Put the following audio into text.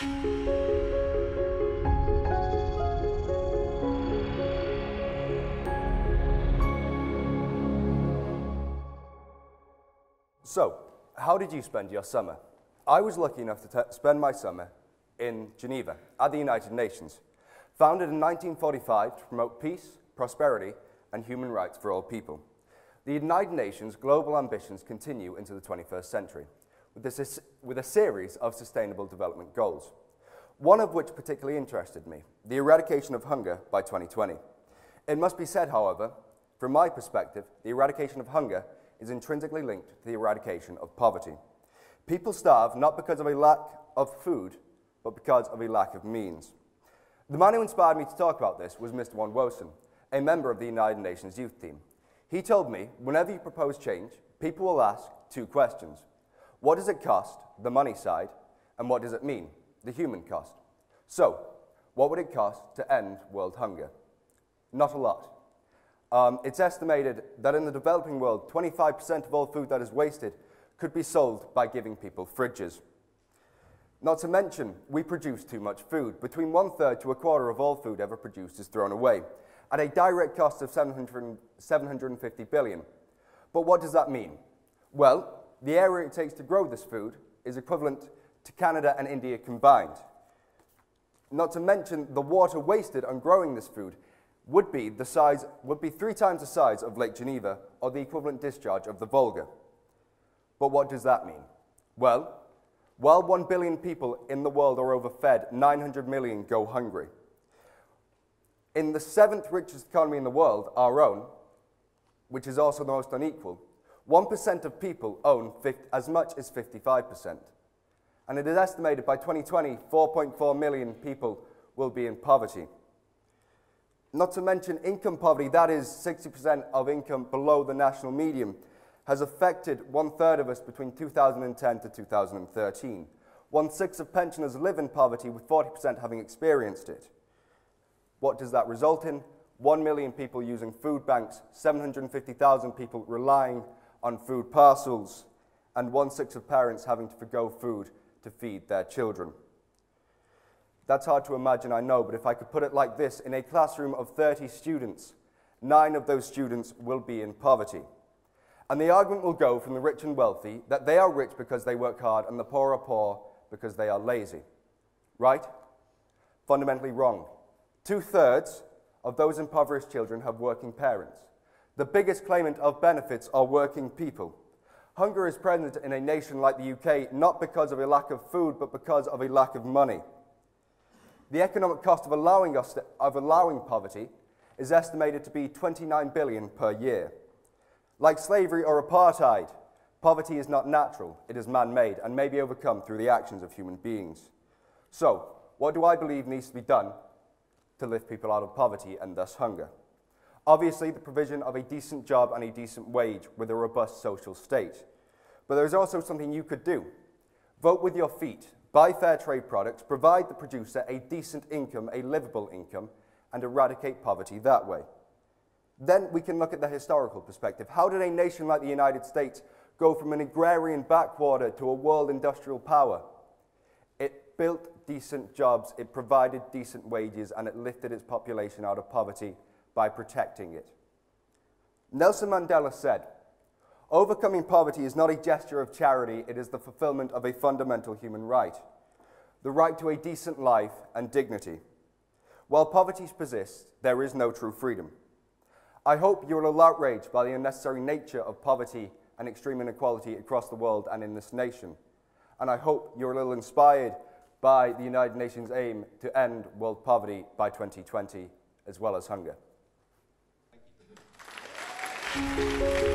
So, how did you spend your summer? I was lucky enough to spend my summer in Geneva at the United Nations, founded in 1945 to promote peace, prosperity, and human rights for all people. The United Nations' global ambitions continue into the 21st century with a series of sustainable development goals, one of which particularly interested me, the eradication of hunger by 2020. It must be said, however, from my perspective, the eradication of hunger is intrinsically linked to the eradication of poverty. People starve not because of a lack of food, but because of a lack of means. The man who inspired me to talk about this was Mr. Wossen, a member of the United Nations youth team. He told me, whenever you propose change, people will ask two questions. What does it cost, the money side, and what does it mean, the human cost? So, what would it cost to end world hunger? Not a lot. It's estimated that in the developing world, 25% of all food that is wasted could be sold by giving people fridges. Not to mention, we produce too much food. Between 1/3 to 1/4 of all food ever produced is thrown away, at a direct cost of 750 billion. But what does that mean? Well, the area it takes to grow this food is equivalent to Canada and India combined. Not to mention, the water wasted on growing this food would be 3 times the size of Lake Geneva, or the equivalent discharge of the Volga. But what does that mean? Well, while 1 billion people in the world are overfed, 900 million go hungry. In the 7th richest economy in the world, our own, which is also the most unequal, 1% of people own as much as 55%. And it is estimated by 2020, 4.4 million people will be in poverty. Not to mention income poverty, that is 60% of income below the national median, has affected 1/3 of us between 2010 to 2013. 1/6 of pensioners live in poverty, with 40% having experienced it. What does that result in? 1 million people using food banks, 750,000 people relying on food parcels, and 1/6 of parents having to forgo food to feed their children. That's hard to imagine, I know, but if I could put it like this, in a classroom of 30 students, 9 of those students will be in poverty. And the argument will go from the rich and wealthy that they are rich because they work hard and the poor are poor because they are lazy. Right? Fundamentally wrong. 2/3 of those impoverished children have working parents. The biggest claimant of benefits are working people. Hunger is present in a nation like the UK not because of a lack of food, but because of a lack of money. The economic cost of allowing poverty is estimated to be 29 billion per year. Like slavery or apartheid, poverty is not natural, it is man-made and may be overcome through the actions of human beings. So, what do I believe needs to be done to lift people out of poverty and thus hunger? Obviously, the provision of a decent job and a decent wage with a robust social state. But there's also something you could do. Vote with your feet. Buy fair trade products, provide the producer a decent income, a livable income, and eradicate poverty that way. Then we can look at the historical perspective. How did a nation like the United States go from an agrarian backwater to a world industrial power? It built decent jobs, it provided decent wages, and it lifted its population out of poverty by protecting it. Nelson Mandela said, "Overcoming poverty is not a gesture of charity, it is the fulfillment of a fundamental human right, the right to a decent life and dignity. While poverty persists, there is no true freedom." I hope you're a little outraged by the unnecessary nature of poverty and extreme inequality across the world and in this nation. And I hope you're a little inspired by the United Nations' aim to end world poverty by 2020, as well as hunger. Thank you.